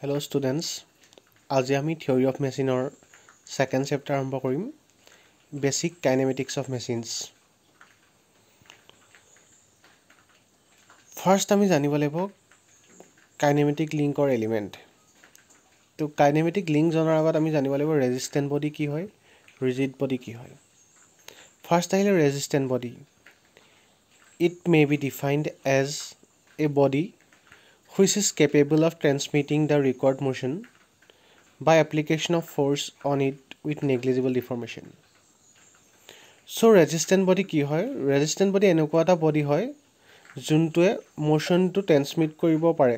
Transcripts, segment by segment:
Hello students, আজি আমি Theory of Machine or second chapter আৰম্ভ কৰিম Basic Kinematics of Machines. First আমি জানিব লাগিব Kinematic Link or Element. তো Kinematic Link জনাৰ আগত আমি জানিব লাগিব Resistant Body কি হয়, Rigid Body কি হয়. First আহিলে Resistant Body. It may be defined as a body which is capable of transmitting the required motion by application of force on it with negligible deformation. So resistant body কি হয়? Resistant body এনেকুৱা এটা body হয় যোনটোৱে মোশনটো transmit কৰিব পাৰে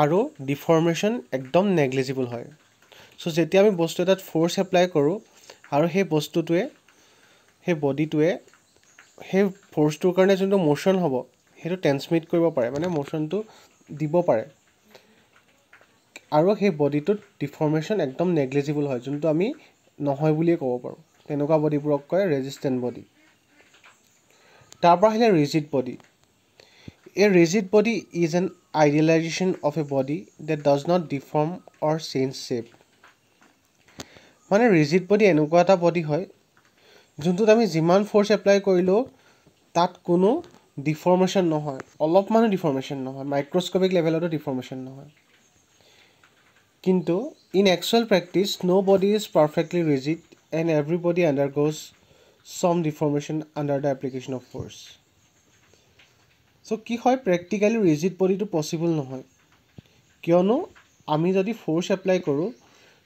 আৰু ডিফৰ্মেশন একদম negligible হয়. সো যেতিয়া আমি বস্তু এটাত ফোৰ্স এপ্লাই কৰো আৰু সেই বস্তুটোৱে সেই বডিটোৱে সেই ফোৰ্সটোৰ কাৰণে যোনটো মোশন হ'ব হেটো ট্ৰান্সমিট কৰিব পাৰে মানে মোশনটো দিব পাৰে আৰু সেই বডিটোত ডিফৰ্মেশন একদম নেগলিজিবল হয় যোনটো আমি নহয় বুলিয়ে ক'ব পাৰো তেনেকুৱা বডিবোৰক কয় ৰেজিস্ট্যান্ট বডি তাৰ পৰা আহিলে ৰিজিড body A rigid body is an idealization of a body that does not deform or change shape মানে ৰিজিড বডি এনেকুৱা এটা বডি হয় যোনটোত আমি যিমান ফোৰ্স এপ্লাই কৰিলো তাত কোনো ডিফৰ্মেশন নহয় অলপমানো ডিফৰ্মেশন নহয় মাইক্ৰোস্কোপিক লেভেলতো ডিফৰ্মেশন নহয় কিন্তু in actual practice no body is perfectly rigid and every body undergoes some deformation under the application of force so কি হয় practically rigid body to possible নহয় কিয়নো আমি যদি force apply কৰো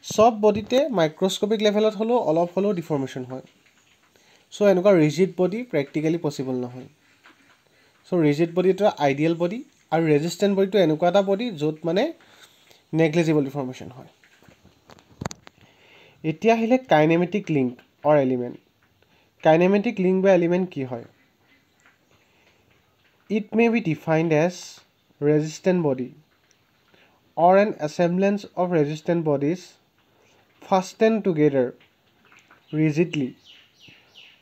সব বডিতে মাইক্ৰোস্কোপিক লেভেলত হলো অলপ হলো ডিফৰ্মেশন হয় so এনেকুৱা rigid body practically possible নহয় so rigid body এটা ideal body আৰু resistant body to এনেকুৱা এটা body যত মানে negligible deformation হয় এতিয়া আহিলে kinematic link or element kinematic link বা এলিমেন্ট কি হয় It may be defined as resistant body or an assemblage of resistant bodies fastened together rigidly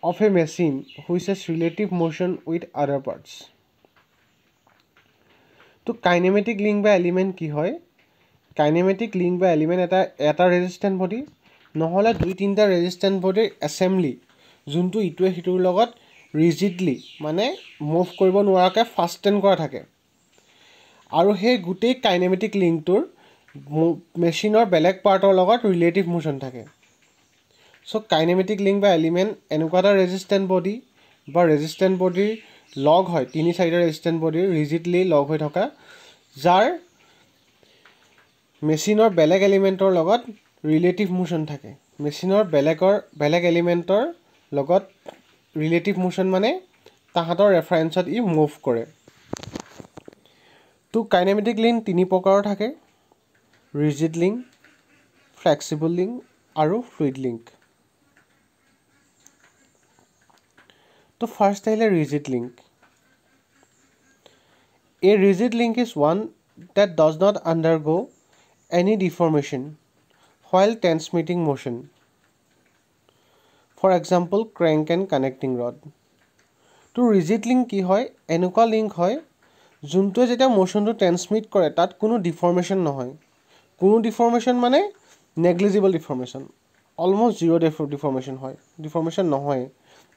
of a machine which has relative motion with other parts. তো kinematic link বা element কি হয় kinematic link বা element এটা ৰেজিস্ট্যান্ট body নহলে দুই তিনটা ৰেজিস্ট্যান্ট বডিৰ assembly যোনটো ইটোৱে হিটোৰ লগত ৰিজিডলি মানে মুভ কৰিব নোৱাৰাকে ফাস্টেন কৰা থাকে আৰু সেই গুটেই কাইনেমেটিক লিংকটোৰ মেচিনৰ বেলেগ পাৰ্টৰ লগত ৰিলেটিভ মোশন থাকে সো কাইনেমেটিক লিংক বা এলিমেন্ট এনেকুৱা এটা ৰেজিস্ট্যান্ট বডি বা ৰেজিস্ট্যান্ট বডিৰ লগ হয় তিনি চাৰিটা ৰেজিস্ট্যান্ট বডিৰ ৰিজিডলি লগ হৈ থকা যাৰ মেচিনৰ বেলেগ এলিমেন্টৰ লগত ৰিলেটিভ মোশন থাকে মেচিনৰ বেলেগ এলিমেন্টৰ লগত ৰিলেটিভ মোশন মানে তাহাতৰ ৰেফাৰেন্সত ই মুভ কৰে তো কাইনেমেটিক লিংক তিনি প্ৰকাৰৰ থাকে ৰিজিড লিংক ফ্লেক্সিবল লিংক আৰু ফ্লুইড লিংক তো ফাৰ্স্ট আহিলে ৰিজিড link A rigid link is one that does not undergo any deformation while transmitting motion. For example, crank and connecting rod. To rigid link কি হয় এনেকুৱা link হয় যোনটোৱে যেতিয়া মোশনটো transmit কৰে তাত কোনো ডিফৰ্মেশন নহয় কোনো ডিফৰ্মেশন মানে নেগলিজিবল ডিফৰ্মেশন অলমোস্ট জিৰো ডিফৰ্মেশন হয় ডিফৰ্মেশন নহয়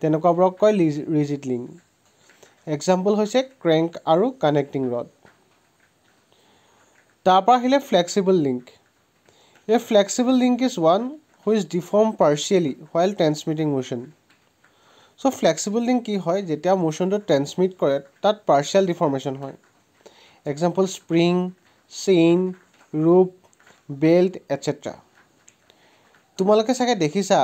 তেনেকুৱাবোৰক কয় ৰিজিড লিংক এক্সাম্পল হৈছে ক্ৰেংক আৰু কানেক্টিং ৰড তাৰ পৰা আহিলে flexible link A flexible link is one which is deformed partially while transmitting motion. So flexible link কি হয় যেতিয়া মোশনটো ট্ৰান্সমিট কৰে তাত পাৰ্শিয়াল ডিফৰ্মেশন হয় এক্সাম্পল স্প্ৰিং চেইন ৰূপ বেল্ট এটসেট্ৰা তোমালোকে চাগে দেখিছা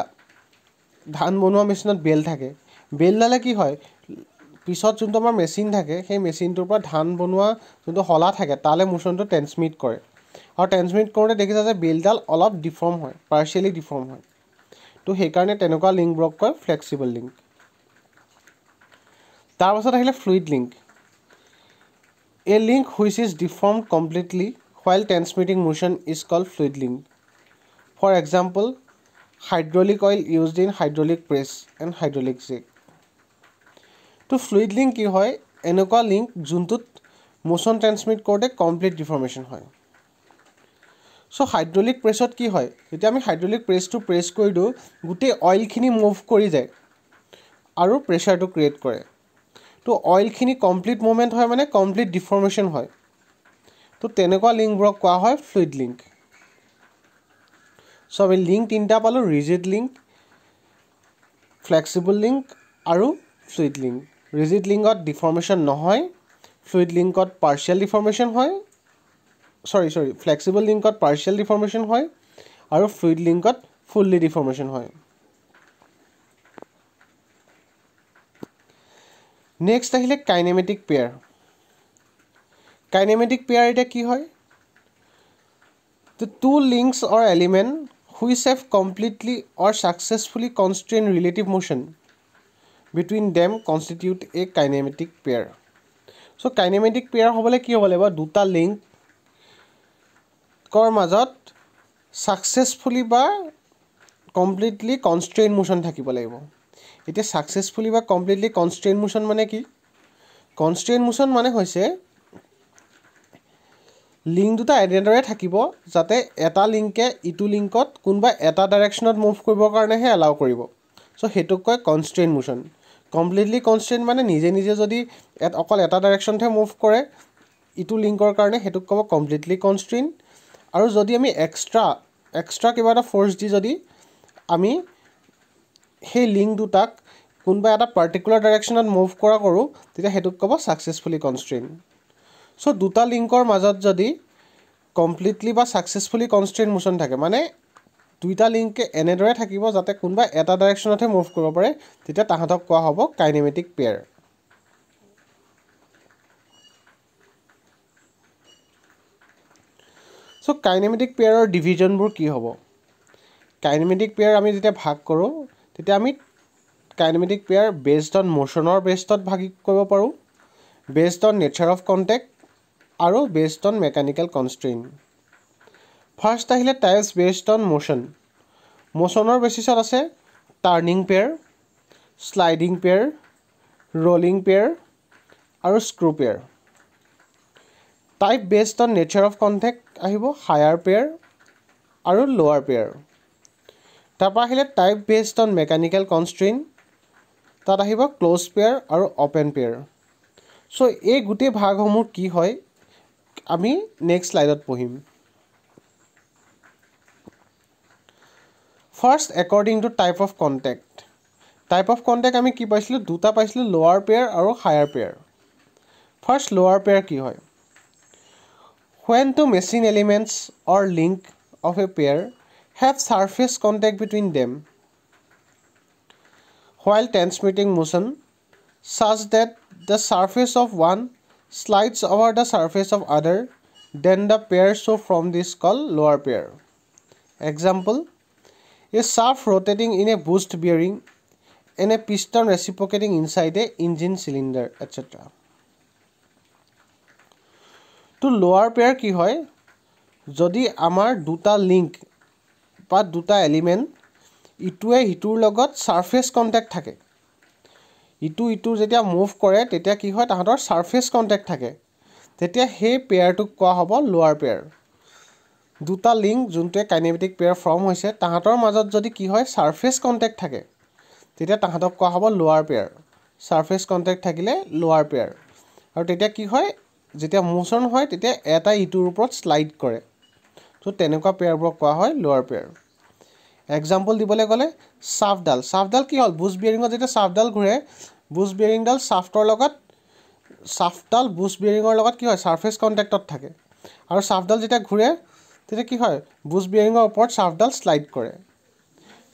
ধান বনোৱা মেচিনত বেল্ট থাকে বেল্টডালে কি হয় পিছত যোনটো আমাৰ মেচিন থাকে সেই মেচিনটোৰ পৰা ধান বনোৱা যোনটো হলা থাকে তালে মোশনটো ট্ৰান্সমিট কৰে আৰু ট্ৰান্সমিট কৰোঁতে দেখিছা যে বেল্টডাল অলপ ডিফৰ্ম হয় পাৰ্শিয়ালি ডিফৰ্ম হয় তো সেইকাৰণে তেনেকুৱা লিংকবোৰক কয় ফ্লেক্সিবল লিংক তাৰ পাছত আহিলে fluid link A link which is deformed completely while transmitting motion is called fluid link. For example, hydraulic oil used in hydraulic press and hydraulic jack. তো ফ্লুইড লিংক কি হয় এনেকুৱা লিংক যোনটোত motion transmit কৰোঁতে complete ডিফৰ্মেশন হয় so hydraulic প্ৰেছত কি হয় যেতিয়া আমি হাইড্ৰলিক প্ৰেছটো প্ৰেছ কৰি দিওঁ গোটেই অইলখিনি মুভ কৰি যায় আৰু প্ৰেছাৰটো ক্ৰিয়েট কৰে তো অইলখিনি কমপ্লিট মুভমেণ্ট হয় মানে কমপ্লিট ডিফৰ্মেশ্যন হয় তো তেনেকুৱা লিংকবোৰক কোৱা হয় ফ্লুইড লিংক সো আমি লিংক তিনিটা পালোঁ ৰিজিড লিংক ফ্লেক্সিবল লিংক আৰু ফ্লুইড লিংক ৰিজিড লিংকত ডিফৰ্মেশ্যন নহয় ফ্লুইড লিংকত পাৰ্চিয়েল ডিফৰ্মেশ্যন হয় সৰি ফ্লেক্সিবল লিংকত পাৰ্চিয়েল ডিফৰ্মেশ্যন হয় আৰু ফ্লুইড লিংকত ফুল্লি ডিফৰ্মেশ্যন হয় নেক্সট আহিলে কাইনেমেটিক পেয়াৰ কাইনেমেটিক পেয়াৰ এটা কি হয় the two links or element which have completely or successfully constrained relative motion between them constitute a kinematic pair so kinematic pair হবলে কি হবলে বা দুটা লিংক কৰ মাজত successfully বা completely constrained motion থাকিব লাগিব এটা successfully বা completely constrained motion মানে কি constrained motion মানে হৈছে লিংক দুটা এনেদৰে থাকিব যাতে এটা লিংকে ইটো লিংকত কোনবা এটা ডাইৰেকশ্যনত মুভ কৰিবৰ কাৰণেহে এলাউ কৰিব সো হেতুক কয় কনষ্ট্ৰেইন মোশন কমপ্লিটলি কনষ্ট্ৰেইন মানে নিজে নিজে যদি অকল এটা ডাইৰেকশ্যনতে মুভ কৰে ইটো লিংকৰ কাৰণে হেতুক ক'ব কমপ্লিটলি কনষ্ট্ৰেইন আৰু যদি আমি এক্সট্ৰা কিবা এটা ফোৰ্স দি যদি আমি সেই লিংক দুটাক কোনবা এটা পাৰ্টিকুলাৰ ডাইৰেকশ্যনত মুভ কৰা কৰো তেতিয়া হেতুক ক'ব সাকসেসফুলি কনষ্ট্ৰেইন সো দুটা লিংকৰ মাজত যদি কমপ্লিটলি বা সাকসেসফুলি কনষ্ট্ৰেইন মোশন থাকে মানে দুইটা লিংকে এনেদৰে থাকিব যাতে কোনবা এটা ডাইৰেকশ্যনতহে মুভ কৰিব পাৰে তেতিয়া তাহাঁতক কোৱা হ'ব কাইনেমেটিক পেয়াৰ সো কাইনেমেটিক পেয়াৰৰ ডিভিজনবোৰ কি হ'ব কাইনেমেটিক পেয়াৰ আমি যেতিয়া ভাগ কৰোঁ তেতিয়া আমি কাইনেমেটিক পেয়াৰ বেসড অন মোশনৰ বেসডত ভাগ কৰিব পাৰোঁ based on nature of contact আৰু based on mechanical constrain first আহিলে টাইপস বেসড অন মোশন মোশনৰ বেসিছত আছে turning pair sliding pair rolling pair আৰু screw pair type based on nature of contact আহিব হায়াৰ পেয়াৰ আৰু লোৱাৰ পেয়াৰ তাৰপৰা আহিলে type based on mechanical constrain তাত আহিব ক্লোজ পেয়াৰ আৰু ওপেন পেয়াৰ সো এই গুটি ভাগসমূহ কি হয় আমি নেক্সট স্লাইডত পঢ়িম first according to type of contact আমি কি পাইছিলো দুটা পাইছিলো লোৱাৰ পেয়াৰ আৰু হায়াৰ পেয়াৰ ফাৰ্স্ট লোৱাৰ পেয়াৰ কি হয় when two machine elements or link of a pair have surface contact between them while transmitting motion such that the surface of one slides over the surface of other then the pair so from this called lower pair example a shaft rotating in a boost bearing and a piston reciprocating inside a engine cylinder etc to lower pair কি হয় যদি আমাৰ দুটা link বা দুটা element ইটোৱে ইটোৰ লগত সাৰফেস কন্টাক্ট থাকে ইটো যেতিয়া মুভ কৰে তেতিয়া কি হয় তাহাঁতৰ সাৰফেস কন্টাক্ট থাকে তেতিয়া হে পেয়াৰটোক কোৱা হ'ব লোৱাৰ পেয়াৰ দুটা লিংক যোনটোৱে কাইনেমেটিক পেয়াৰ ফৰ্ম হৈছে তাহাঁতৰ মাজত যদি কি হয় সাৰফেস কন্টাক্ট থাকে তেতিয়া তাহাঁতক কোৱা হ'ব লোৱাৰ পেয়াৰ সাৰফেস কন্টাক্ট থাকিলে লোৱাৰ পেয়াৰ আৰু তেতিয়া কি হয় যেতিয়া মোশন হয় তেতিয়া এটা ইটোৰ ওপৰত স্লাইড কৰে তো তেনেকুৱা পেয়াৰবোৰক কোৱা হয় লোৱাৰ পেয়াৰ এক্সাম্পল দিবলৈ গ'লে শাফ্টডাল কি হ'ল বুশ বিয়াৰিঙত যেতিয়া শাফ্টডাল ঘূৰে বুশ বিয়াৰিংডাল শাফ্টডাল বুশ বিয়াৰিঙৰ লগত কি হয় সাৰফেস কন্টাক্টত থাকে আৰু শাফ্টডাল যেতিয়া ঘূৰে তেতিয়া কি হয় বুশ বিয়াৰিঙৰ ওপৰত শাফ্টডাল স্লাইড কৰে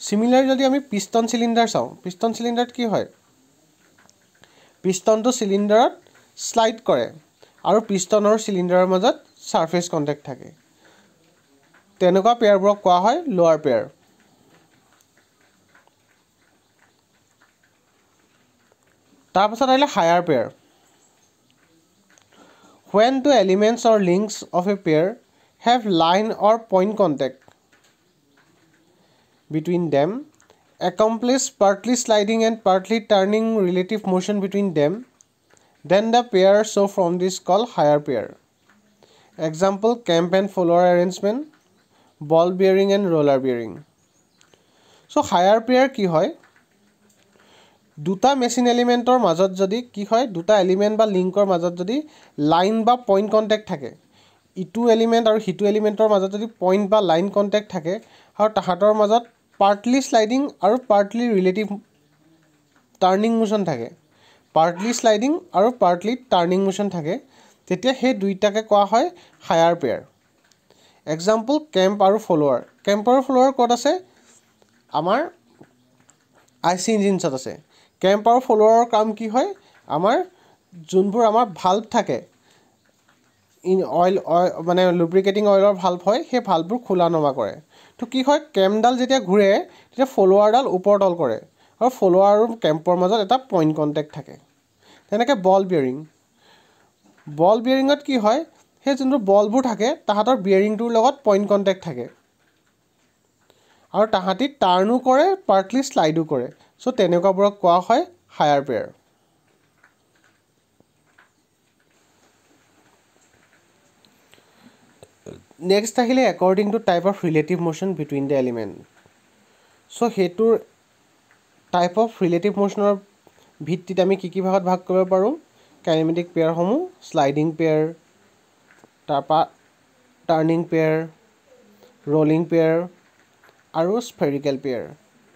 সিমিলাৰলি যদি আমি পিষ্টন সিলিন্ডাৰ চাওঁ পিষ্টন সিলিন্ডাৰত কি হয় পিষ্টনটো সিলিন্ডাৰত স্লাইড কৰে আৰু পিষ্টন আৰু সিলিন্ডাৰৰ মাজত সাৰফেস কন্টাক্ট থাকে তেনেকুৱা পেয়াৰবোৰক কোৱা হয় লোৱাৰ পেয়াৰ তাৰপিছত আহিলে higher pair when two elements or links of a pair have line or point contact between them accomplish partly sliding and partly turning relative motion between them then the pair so from this called higher pair example camp and follower arrangement ball bearing and roller bearing so' higher pair কি হয় দুটা machine এলিমেণ্টৰ মাজত যদি কি হয় দুটা element বা লিংকৰ মাজত যদি লাইন বা পইণ্ট কণ্টেক্ট থাকে ইটো এলিমেণ্ট আৰু সিটো এলিমেণ্টৰ মাজত যদি পইণ্ট বা লাইন কণ্টেক্ট থাকে আৰু তাহাঁতৰ মাজত পাৰ্টলি শ্লাইডিং আৰু পাৰ্টলি ৰিলেটিভ টাৰ্ণিং মোশ্যন থাকে পাৰ্টলি শ্লাইডিং আৰু পাৰ্টলি টাৰ্ণিং মোশ্যন থাকে তেতিয়া সেই দুইটাকে কোৱা হয় হায়াৰ পেয়াৰ এক্সাম্পল কেম্প আৰু ফলোৱাৰ কেম্প আৰু ফলোৱাৰ ক'ত আছে আমাৰ আইচি ইঞ্জিনছত আছে কেম্প আৰু ফলোৱাৰৰ কাম কি হয় আমাৰ যোনবোৰ আমাৰ ভাল্ভ থাকে অইল মানে লুব্ৰিকেটিং অইলৰ ভাল্ভ হয় সেই ভাল্ভবোৰ খোলা নমা কৰে তো কি হয় কেম্পডাল যেতিয়া ঘূৰে তেতিয়া ফলোৱাৰডাল ওপৰ তল কৰে আৰু ফলোৱাৰ আৰু কেম্পৰ মাজত এটা পইণ্ট কণ্টেক্ট থাকে তেনেকৈ বল বিয়াৰিঙত কি হয় সেই যোনবোৰ বলবোৰ থাকে তাহাঁতৰ বিয়াৰিংটোৰ লগত পইণ্ট কণ্টেক্ট থাকে আৰু তাহাঁতি টাৰ্ণো কৰে পাৰ্টলি শ্লাইডো কৰে চ' তেনেকুৱাবোৰক কোৱা হয় হায়াৰ পেয়াৰ নেক্সট আহিলে according to type of relative motion between the element so' সেইটোৰ টাইপ অফ ৰিলেটিভ মোশ্যনৰ ভিত্তিত আমি কি ভাগত ভাগ কৰিব পাৰোঁ কাইনেমেটিক পেয়াৰসমূহ শ্লাইডিং পেয়াৰ তাৰপৰা টাৰ্ণিং পেয়াৰ ৰলিং পেয়াৰ আৰু স্ফেৰিকেল পেয়াৰ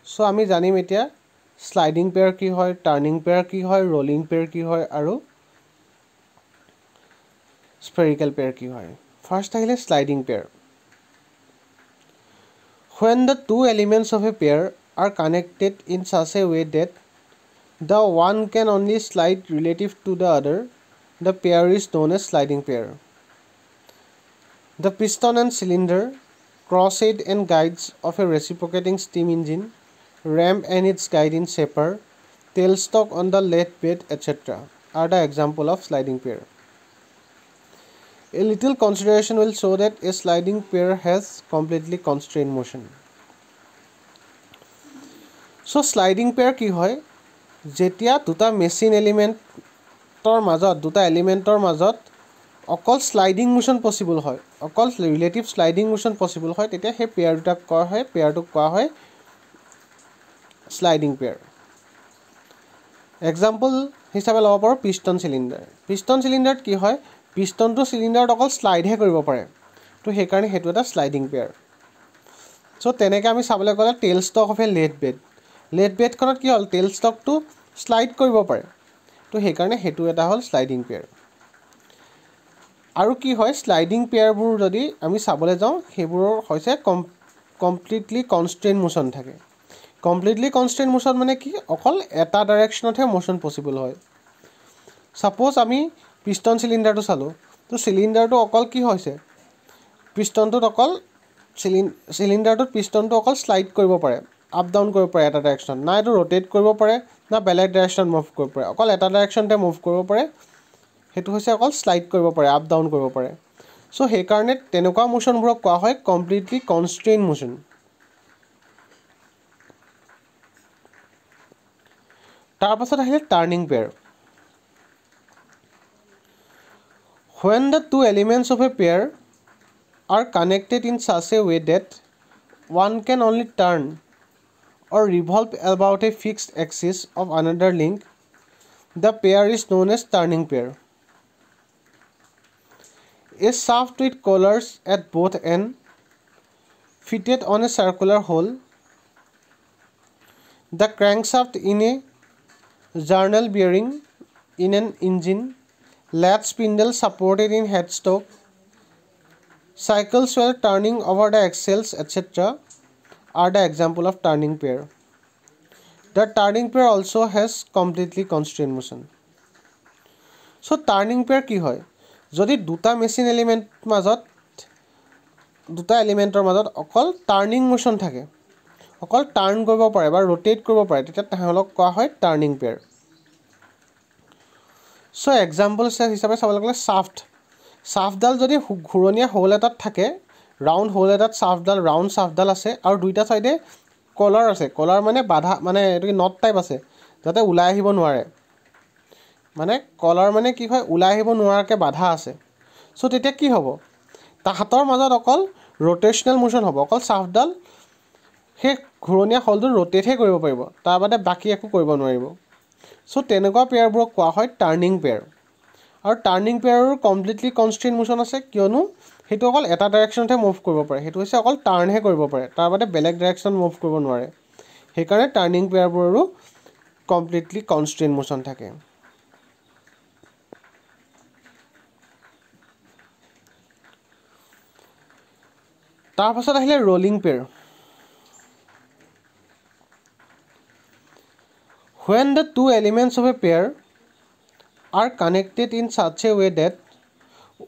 চ' আমি জানিম এতিয়া শ্লাইডিং পেয়াৰ কি হয় টাৰ্ণিং পেয়াৰ কি হয় ৰলিং পেয়াৰ কি হয় আৰু স্ফেৰিকেল পেয়াৰ কি হয় ফাৰ্ষ্ট আহিলে sliding pair. When the two elements of a pair are connected in such a way that the one can only slide relative to the other, the pair is known as sliding pair. The piston and cylinder, crosshead and guides of a reciprocating steam engine, ramp and its guide in shaper, tailstock on the lead bed, etc. are the example of sliding pair. A little consideration will show that a sliding pair has completely constrained motion. So sliding pair কি হয় যেতিয়া দুটা machine এলিমেণ্টৰ মাজত দুটা এলিমেণ্টৰ মাজত অকল sliding motion possible হয় অকল ৰিলেটিভ স্লাইডিং মোশ্যন পচিবল হয় তেতিয়া সেই পেয়াৰটোক কোৱা হয় স্লাইডিং পেয়াৰ এক্সাম্পল হিচাপে ল'ব পাৰোঁ পিষ্টন চিলিণ্ডাৰত কি হয় পিষ্টনটো চিলিণ্ডাৰত অকল শ্লাইডহে কৰিব পাৰে তো সেইকাৰণে সেইটো এটা শ্লাইডিং পেয়াৰ চ' তেনেকৈ আমি চাবলৈ গ'লে tail stock of a lathe বেডখনত কি হ'ল টেইল ষ্টকটো শ্লাইড কৰিব পাৰে তো সেইকাৰণে সেইটো এটা হ'ল শ্লাইডিং পেয়াৰ আৰু কি হয় শ্লাইডিং পেয়াৰবোৰ যদি আমি চাবলৈ যাওঁ সেইবোৰৰ হৈছে কমপ্লিটলি কনষ্ট্ৰেইন মোশ্যন থাকে কমপ্লিটলি কনষ্ট্ৰেইন মোশ্যন মানে কি অকল এটা ডাইৰেকশ্যনতহে মোশ্যন পচিবল হয় ছাপ'জ আমি পিষ্টন চিলিণ্ডাৰটো চালোঁ তো চিলিণ্ডাৰটো অকল কি হৈছে চিলিণ্ডাৰটোত পিষ্টনটো অকল শ্লাইড কৰিব পাৰে আপ ডাউন কৰিব পাৰে এটা ডাইৰেকশ্যনত না এইটো ৰোটেট কৰিব পাৰে না বেলেগ ডাইৰেকশ্যনত মুভ কৰিব পাৰে অকল এটা ডাইৰেকশ্যনতে মুভ কৰিব পাৰে সেইটো হৈছে অকল শ্লাইড কৰিব পাৰে আপ ডাউন কৰিব পাৰে চ' সেইকাৰণে তেনেকুৱা মোশ্যনবোৰক কোৱা হয় কমপ্লিটলি কনষ্ট্ৰেইন মোশ্যন তাৰপাছত আহিলে turning pair When the two elements of a pair are connected in such a way that one can only turn or revolve about a fixed axis of another link, the pair is known as turning pair. A shaft with collars at both ends fitted on a circular hole, the crankshaft in a journal bearing in an engine, latch spindle supported in headstock, cycles while turning over the axles, etc. are the example of turning pair. The turning pair also has completely constrained motion. So turning pair কি হয় যদি দুটা machine এলিমেণ্টৰ মাজত অকল turning motion থাকে অকল টাৰ্ণ কৰিব পাৰে বা ৰোটেট কৰিব পাৰে তেতিয়া তেওঁলোকক কোৱা হয় টাৰ্ণিং পেয়াৰ চ' এক্সাম্পল হিচাপে চাবলৈ গ'লে শ্বাফ্টডাল যদি ঘূৰণীয়া হোল এটাত থাকে ৰাউণ্ড হোল এটাত ৰাউণ্ড শ্বাফ্টডাল আছে আৰু দুইটা ছাইডে কলাৰ আছে কলাৰ মানে বাধা মানে এইটো নট টাইপ আছে যাতে ওলাই আহিব নোৱাৰে মানে কলাৰ মানে কি হয় ওলাই আহিব নোৱাৰাকৈ বাধা আছে চ' তেতিয়া কি হ'ব তাহাঁতৰ মাজত অকল ৰোটেশনেল মোশ্যন হ'ব অকল শ্বাফ্টডাল সেই ঘূৰণীয়া হলটো ৰোটেটহে কৰিব পাৰিব তাৰ বাদে বাকী একো কৰিব নোৱাৰিব সো তেনেকুৱা পেয়াৰবোৰক কোৱা হয় টাৰ্নিং পেয়াৰ আৰু টাৰ্নিং পেয়াৰৰ কমপ্লিটলি কনষ্ট্ৰেইন মোশ্যন আছে কিয়নো সেইটো অকল এটা ডাইৰেকশ্যনতহে মুভ কৰিব পাৰে সেইটো হৈছে অকল টাৰ্ণহে কৰিব পাৰে তাৰ বাদে বেলেগ ডাইৰেকশ্যন মুভ কৰিব নোৱাৰে সেইকাৰণে টাৰ্নিং পেয়াৰবোৰৰো কমপ্লিটলি কনষ্ট্ৰেইন মোশ্যন থাকে তাৰ পাছত আহিলে rolling pair when the two elements of a pair are connected in such a way that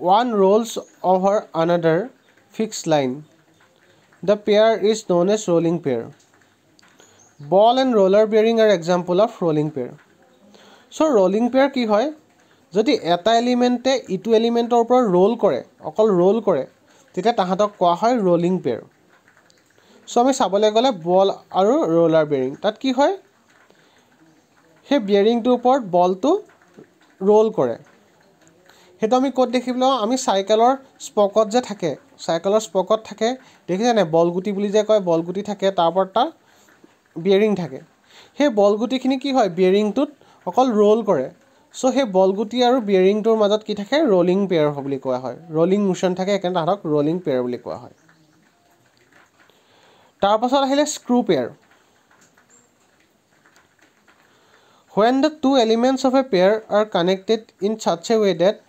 one rolls over another fixed line the pair is known as rolling pair ball and roller bearing are example of rolling pair so rolling pair কি হয় যদি এটা এলিমেন্টে ইটো এলিমেন্টৰ ওপৰত roll কৰে অকল roll কৰে তেতিয়া তাহাঁতক কোৱা হয় ৰোলিং পেয়াৰ সো আমি চাবলৈ গ'লে বল আৰু ৰোলাৰ বেয়াৰিং তাত কি হয় সেই বিয়াৰিংটোৰ ওপৰত বলটো ৰোল কৰে সেইটো আমি ক'ত দেখিবলৈ আমি চাইকেলৰ স্পকত যে থাকে চাইকেলৰ স্পকত থাকে দেখিছেনে বলগুটি বুলি যে কয় বলগুটি থাকে তাৰ ওপৰত তাৰ বিয়াৰিং থাকে সেই বলগুটিখিনি কি হয় বিয়াৰিংটোত অকল ৰোল কৰে সো সেই বলগুটি আৰু বিয়াৰিংটোৰ মাজত কি থাকে ৰোলিং পেয়াৰ বুলি কোৱা হয় ৰোলিং মোশ্যন থাকে সেইকাৰণে তাহাঁতক ৰোলিং পেয়াৰ বুলি কোৱা হয় তাৰ পাছত আহিলে screw pair when the two elements of a pair are connected in such a way that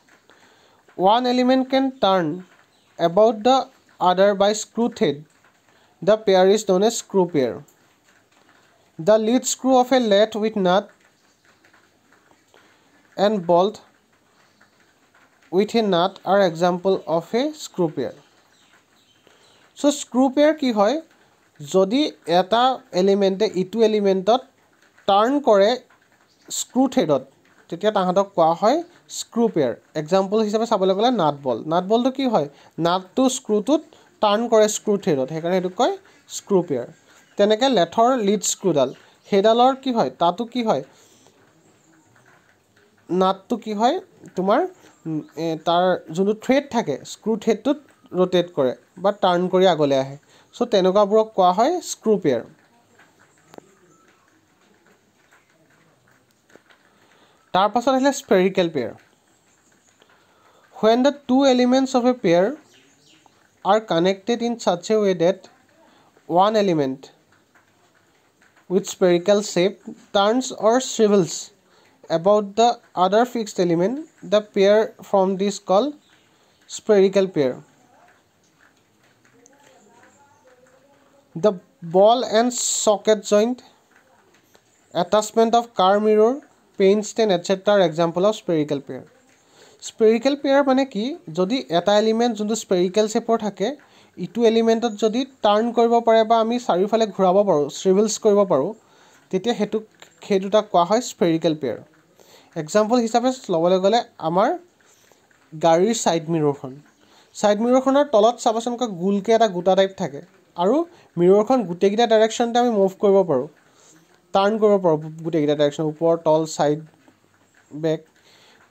one element can turn about the other by screw thread the pair is known as screw pair the lead screw of a lathe with nut and bolt with a nut are example of a screw pair so screw pair কি হয় যদি এটা এলিমেন্টে ইটো এলিমেন্টত turn কৰে screw থ্ৰেডত তেতিয়া তাহাঁতক কোৱা হয় স্ক্ৰু পেয়াৰ এক্সাম্পল হিচাপে চাবলৈ গ'লে নাট বলটো কি হয় নাটটো স্ক্ৰুটোত টাৰ্ন কৰে স্ক্ৰু থ্ৰেডত সেইকাৰণে সেইটো কয় স্ক্ৰু পেয়াৰ তেনেকৈ লেথৰ লিড স্ক্ৰুডাল সেইডালৰ কি হয় তাতো কি হয় নাটটো কি হয় তোমাৰ তাৰ যোনটো থ্ৰেড থাকে স্ক্ৰু থ্ৰেডটোত ৰোটেট কৰে বা টাৰ্ন কৰি আগলৈ আহে সো তেনেকুৱাবোৰক কোৱা হয় স্ক্ৰু পেয়াৰ তাৰ পাছত আহিলে spherical pair when the two elements of a pair are connected in such a way that one element with spherical shape turns or swivels about the other fixed element the pair formed is called spherical pair the ball and socket joint attachment of car mirror paint stand etc are example of spherical pair spherical pair মানে কি যদি এটা element যোনটো spherical shape থাকে ইটো এলিমেন্টত যদি turn কৰিব পাৰে বা আমি চাৰিওফালে ঘূৰাব পাৰো স্বিভেলছ কৰিব পাৰো তেতিয়া হেতুটা কোৱা হয় spherical pair এক্সাম্পল হিচাপে লবলৈ গ'লে আমাৰ গাড়ীৰ সাইড মিৰৰখনৰ তলত চাবচোন গুলকে এটা গুটা টাইপ থাকে আৰু মিৰৰখন গুটেকিটা ডাইৰেকশ্যনতে আমি মুভ কৰিব পাৰো টাৰ্ন কৰিব পাৰো গুটেকিটা ডাইৰেকশ্যন ওপৰ তল সাইড বেক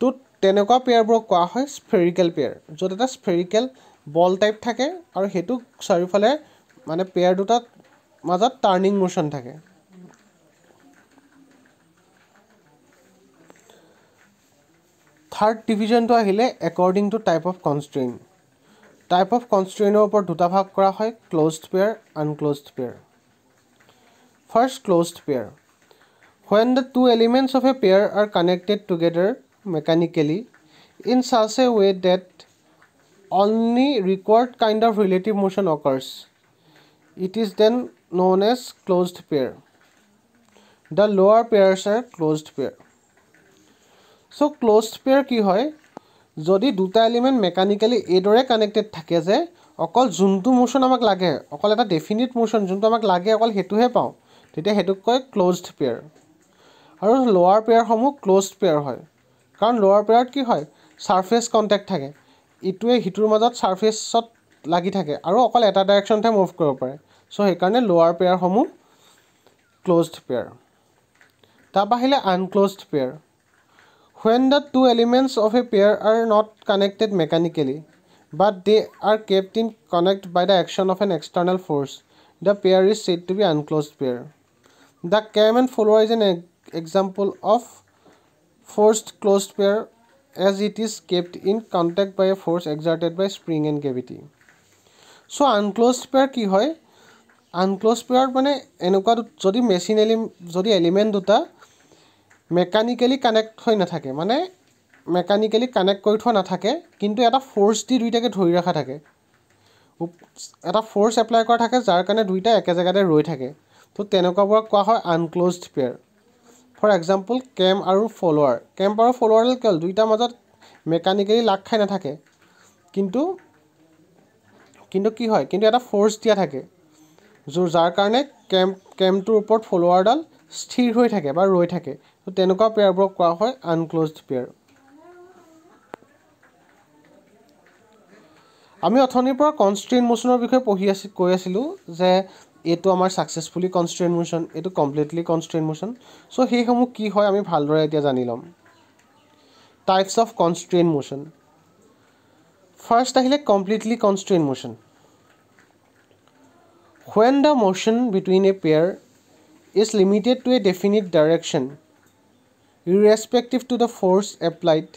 তো তেনেকুৱা পেয়াৰবোৰক কোৱা হয় spherical pair য'ত এটা spherical বল টাইপ থাকে আৰু হেতু চাৰিওফালে মানে পেয়াৰ দুটাত মাজত টাৰ্নিং মোশ্যন থাকে থাৰ্ড ডিভিজনটো আহিলে according to type of constraint type of constraintৰ ওপৰত দুটা ভাগ কৰা হয় closed pair unclosed pair first closed pair when the two elements of a pair are connected together mechanically in such a way that only required kind of relative motion occurs it is then known as closed pair the lower pairs are closed pair so closed pair কি হয় যদি দুটা element mechanically এদৰে connected থাকে যে অকল যোনটো motion আমাক লাগে অকল এটা ডেফিনিট মোশন যোনটো আমাক লাগে অকল হেতুহে পাও তেতিয়া হেতুক কয় ক্লোজড পেয়াৰ আৰু লোৱাৰ পেয়াৰ সমূহ ক্লোজড পেয়াৰ হয় কাৰণ লোৱাৰ পেয়াৰত কি হয় সাৰফেস কন্টাক্ট থাকে ইটোৱে হিটোৰ মাজত সাৰফেসত লাগি থাকে আৰু অকল এটা ডাইৰেকশ্যনতে মুভ কৰিব পাৰে সো সেইকাৰণে লোৱাৰ পেয়াৰ সমূহ ক্লোজড পেয়াৰ তাৰ বাহিলে আনক্লোজড pair when the two elements of a pair are not connected mechanically but they are kept in connect by the action of an external force. The pair is said to be unclosed pair. The cam and follower is an example of forced closed pair as it is kept in contact by a force exerted by spring and gravity. So unclosed pair কি হয়? Unclosed pair মানে এনেকুৱা যদি machine যদি element দুটা mechanically connect হৈ নাথাকে, মানে মেকানিক্যালি কানেক্ট কৰি থোৱা নাথাকে, কিন্তু এটা ফোৰ্স দি দুইটাকে ধৰি ৰাখা থাকে, এটা ফোৰ্স এপ্লাই কৰা থাকে যাৰ কাৰণে দুইটা একে জায়গাতে ৰৈ থাকে, তো তেনেকুৱাবোৰক কোৱা হয় আনক্লোজড পেয়াৰ। ফৰ এক্সাম্পল কেম আৰু ফলোৱাৰ, কেম্প আৰু ফলোৱাৰডাল কেৱল দুইটাৰ মাজত মেকানিক্যালি লাগ খাই নাথাকে, কিন্তু কি হয়, কিন্তু এটা ফোর্স দিয়া থাকে যাৰ কাৰণে কেমটোৰ ওপৰত ফলোৱাৰডাল স্থিৰ হৈ থাকে বা ৰৈ থাকে, তো তেনেকুৱা পেয়াৰবোৰক কোৱা হয় আনক্লোজড পেয়াৰ। আমি অথনিৰ পৰা কনষ্ট্ৰেইন মোশনৰ বিষয়ে কৈ আছিলোঁ যে এইটো আমাৰ সাকসেসফুলি কনষ্ট্ৰেইন মোশন, এইটো কমপ্লিটলি কনষ্ট্ৰেইন মোশন। সো সেইসমূহ কি হয় আমি ভালদৰে এতিয়া জানি ল'ম। Types of constrain motion. First আহিলে completely constrain motion. When the motion between a pair is limited to a definite direction, irrespective to the force applied,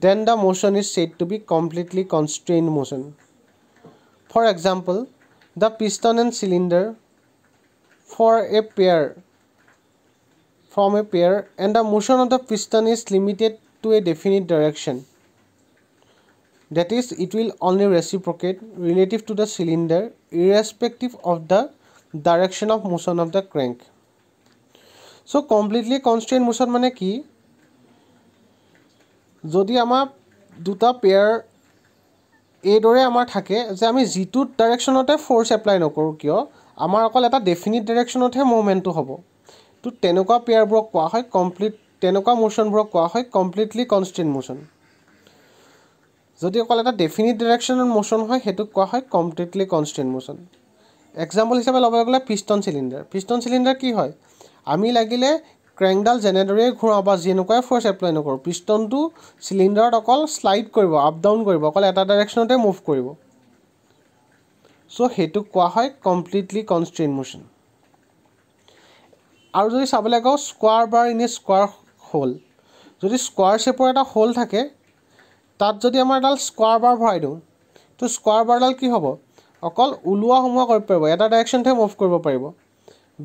then the motion is said to be completely constrained motion. For example, the piston and cylinder from a pair and the motion of the piston is limited to a definite direction. That is, it will only reciprocate relative to the cylinder irrespective of the direction of motion of the crank. So completely constrained motion মানে কি? যদি আমাৰ দুটা pair এইদৰে আমাৰ থাকে যে আমি যিটো ডাইৰেকশ্যনতে ফোৰ্স এপ্লাই নকৰোঁ কিয় আমাৰ অকল এটা ডেফিনিট ডাইৰেকশ্যনতহে মুভমেণ্টটো হ'ব, তো তেনেকুৱা পেয়াৰবোৰক কোৱা হয় তেনেকুৱা মোশনবোৰক কোৱা হয় কমপ্লিটলি কনষ্ট্ৰেইন মোশন। যদি অকল এটা ডেফিনিট ডাইৰেকশ্যনত মোশন হয় সেইটোক কোৱা হয় কমপ্লিটলি কনষ্ট্ৰেইন মোশন। এক্সাম্পল হিচাপে ল'ব গ'লে পিষ্টন চিলিণ্ডাৰ কি হয়, আমি লাগিলে ক্ৰেংকডাল যেনেদৰে ঘূৰাওঁ বা যেনেকুৱাই ফোৰ্স এপ্লাই নকৰোঁ, পিষ্টনটো চিলিণ্ডাৰত অকল স্লাইড কৰিব, আপ ডাউন কৰিব, অকল এটা ডাইৰেকশ্যনতে মুভ কৰিব। সো সেইটোক কোৱা হয় কমপ্লিটলি কনষ্ট্ৰেইন মোশন। আৰু যদি চাবলৈ যাওঁ square bar in a square hole, যদি স্কোৱাৰ শেপৰ এটা হোল থাকে তাত যদি আমাৰ এডাল স্কোৱাৰ বাৰ ভৰাই দিওঁ, তো স্কোৱাৰ বাৰডাল কি হ'ব, অকল ওলোৱা সোমোৱা কৰিব পাৰিব, এটা ডাইৰেকশ্যনতে মুভ কৰিব পাৰিব,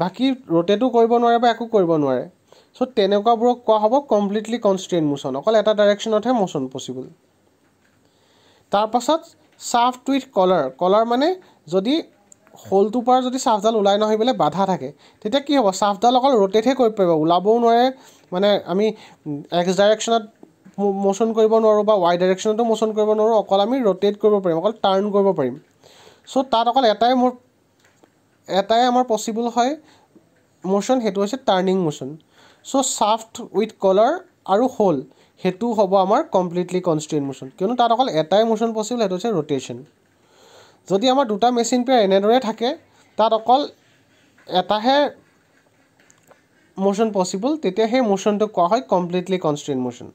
বাকী ৰোটেটো কৰিব নোৱাৰে বা একো কৰিব নোৱাৰে। সো তেনেকুৱাবোৰক কোৱা হ'ব কমপ্লিটলি কনষ্ট্ৰেইন মোশন, অকল এটা ডাইৰেকশ্যনতহে মোশন পচিবল। তাৰপাছত শ্বাফ্ট উইথ কলাৰ মানে যদি হোলটোৰ পৰা যদি শ্বাফ্টডাল ওলাই নাহিবলৈ বাধা থাকে তেতিয়া কি হ'ব, শ্বাফ্টডাল অকল ৰোটেটহে কৰিব পাৰিব, ওলাবও নোৱাৰে, মানে আমি এক্স ডাইৰেকশ্যনত মোশন কৰিব নোৱাৰোঁ বা ৱাই ডাইৰেকশ্যনতো মোশন কৰিব নোৱাৰোঁ, অকল আমি ৰোটেট কৰিব পাৰিম, অকল টাৰ্ণ কৰিব পাৰিম। সো তাত অকল এটাই আমাৰ পচিবল হয় মোশন, সেইটো হৈছে turning motion. So shaft with collar আৰু হোল সেইটো হ'ব আমাৰ কমপ্লিটলি কনষ্ট্ৰেইন মোশন, কিয়নো তাত অকল এটাই মোশন পচিবল, সেইটো হৈছে ৰোটেশ্যন। যদি আমাৰ দুটা মেচিন পেয়াৰ এনেদৰে থাকে তাত অকল এটাহে মোশন পচিবল, তেতিয়া সেই মোশনটোক কোৱা হয় কমপ্লিটলি কনষ্ট্ৰেইন মোশন।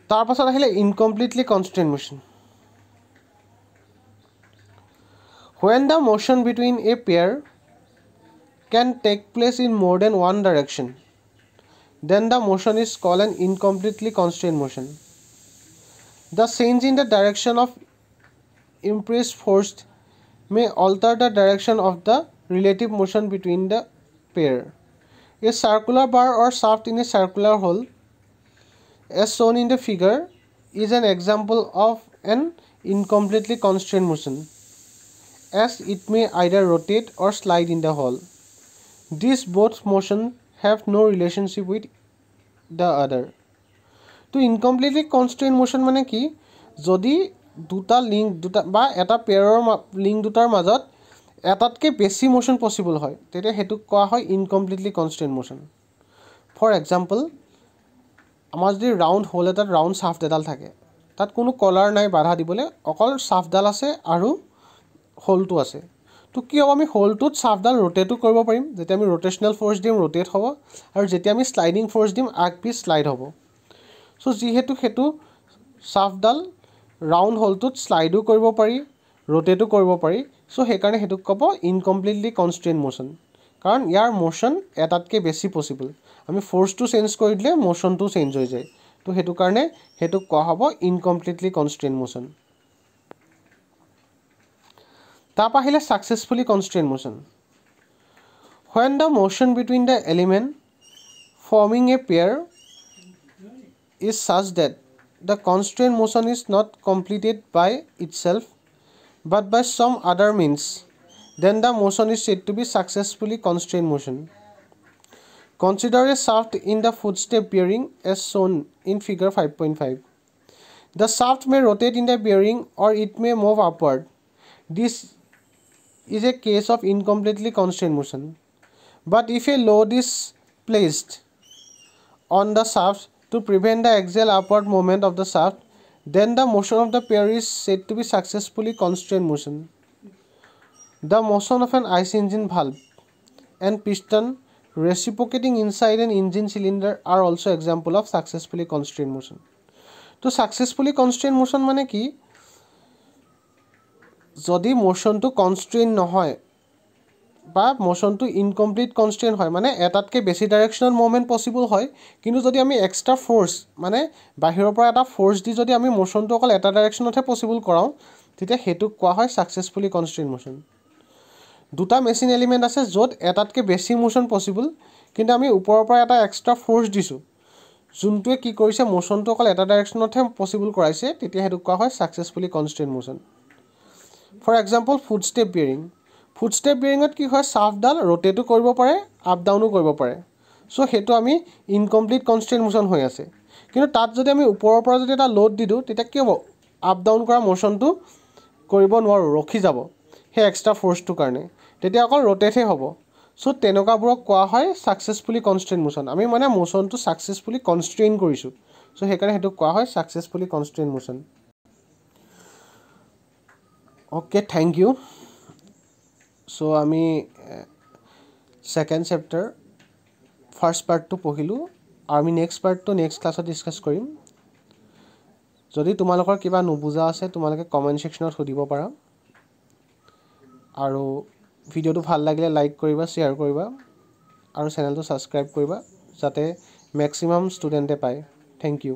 তাৰপাছত আহিলে incompletely কনষ্ট্ৰেইন motion. When the motion between a pair can take place in more than one direction, then the motion is called an incompletely constrained motion. The change in the direction of impressed force may alter the direction of the relative motion between the pair. A circular bar or shaft in a circular hole, as shown in the figure, is an example of an incompletely constrained motion, as it may either rotate or slide in the hole. These both motions have no relationship with the other. তো incompletely কনষ্ট্ৰেইন motion মানে কি, যদি দুটা বা এটা পেয়াৰৰ link দুটাৰ মাজত এটাতকৈ বেছি মোশন পচিবল হয় তেতিয়া সেইটোক কোৱা হয় ইনকমপ্লিটলি কনষ্ট্ৰেইন মোশন। ফৰ এক্সাম্পল, আমাৰ যদি ৰাউণ্ড হোল এটাত ৰাউণ্ড শ্বাফ্ট এডাল থাকে, তাত কোনো কলাৰ নাই বাধা দিবলৈ, অকল শ্বাফ্টডাল আছে আৰু হোলটো আছে, তো কি হ'ব, আমি হোলটোত শ্বাফ্টডাল ৰোটেটো কৰিব পাৰিম, যেতিয়া আমি ৰোটেশ্যনেল ফ'ৰ্চ দিম ৰোটেট হ'ব, আৰু যেতিয়া আমি শ্লাইডিং ফ'ৰ্চ দিম আগ পিছ শ্লাইড হ'ব। সো যিহেতু হেতু শাফ্টডাল ৰাউণ্ড হলটোত স্লাইডো কৰিব পাৰি ৰোটেটো কৰিব পাৰি সো সেইকাৰণে হেতুক ক'ব ইনকমপ্লিটলি কনষ্ট্ৰেইন মোশন কাৰণ ইয়াৰ মোশন এটাতকৈ বেছি পসিবল আমি ফোৰ্সটো চেঞ্জ কৰি দিলে মোশনটো চেঞ্জ হৈ যায় তো হেতু কাৰণে হেতুক কোৱা হ'ব ইনকমপ্লিটলি কনষ্ট্ৰেইন মোশন তাৰপৰা আহিলে successfully constrain motion when the motion between the element forming a pair is such that the constraint motion is not completed by itself but by some other means, then the motion is said to be successfully constrained motion. Consider a shaft in the footstep bearing as shown in figure 5.5. The shaft may rotate in the bearing or it may move upward. This is a case of incompletely constrained motion. But if a load is placed on the shaft to prevent the axial upward movement of the shaft, then the motion of the pair is said to be successfully constrained motion. The motion of an ice engine valve and piston reciprocating inside an engine cylinder are also example of successfully constrained motion. So successfully constrained motion মানে কি যদি মোশনটো কনষ্ট্ৰেইন নহয় বা মোশনটো incomplete কনষ্ট্ৰেইন হয় মানে এটাতকৈ বেছি ডাইৰেকশ্যনেল movement possible হয় কিন্তু যদি আমি এক্সট্ৰা ফোৰ্স মানে বাহিৰৰ পৰা এটা ফোৰ্স দি যদি আমি মোশনটো অকল এটা ডাইৰেকশ্যনতহে পসিবল কৰাওঁ তেতিয়া হেতুক কোৱা হয় সাকসেসফুলি কনষ্ট্ৰেইন মোশন দুটা মেচিন এলিমেণ্ট আছে য'ত এটাতকৈ বেছি মোশন পসিবল কিন্তু আমি ওপৰৰ পৰা এটা এক্সট্ৰা ফোৰ্স দিছোঁ যোনটোৱে কি কৰিছে মোশনটো অকল এটা ডাইৰেকশ্যনতহে পসিবল কৰাইছে তেতিয়া হেতুক কোৱা হয় successfully constrain motion for example ফুটষ্টেপ বিয়াৰিং ফুটষ্টেপ বিয়াৰিঙত কি হয় শাফ্টডাল ৰোটেটো কৰিব পাৰে আপ ডাউনো কৰিব পাৰে সো হেতু আমি ইনকমপ্লিট কনষ্ট্ৰেইন মোশন হৈ আছে কিন্তু তাত যদি আমি ওপৰৰ পৰা যদি এটা লোড দি দিওঁ তেতিয়া কি হ'ব আপ ডাউন কৰা মোশনটো কৰিব নোৱাৰো ৰখি যাব হে এক্সট্ৰা ফোৰ্সটো কাৰণে তেতিয়া অকল ৰোটেটহে হ'ব সো তেনেকুৱাবোৰক কোৱা হয় সাকসেসফুলি কনষ্ট্ৰেইন মোশন আমি মানে মোশনটো সাকসেসফুলি কনষ্ট্ৰেইন কৰিছোঁ সো সেইকাৰণে হেতুক কোৱা হয় successfully constrain motion okay thank you so আমি সেকেন্ড চেপ্টাৰ ফাৰ্স্ট পাৰ্টটো পঢ়িলোঁ আৰু আমি নেক্সট পাৰ্টটো নেক্সট ক্লাছত ডিছকাছ কৰিম যদি তোমালোকৰ কিবা নুবুজা আছে তোমালোকে কমেণ্ট সেকশ্যনত সুধিব পাৰা আৰু ভিডিঅ'টো ভাল লাগিলে লাইক কৰিবা শ্বেয়াৰ কৰিবা আৰু চেনেলটো ছাবস্ক্ৰাইব কৰিবা যাতে মেক্সিমাম ষ্টুডেণ্টে পায় থ্যাংক ইউ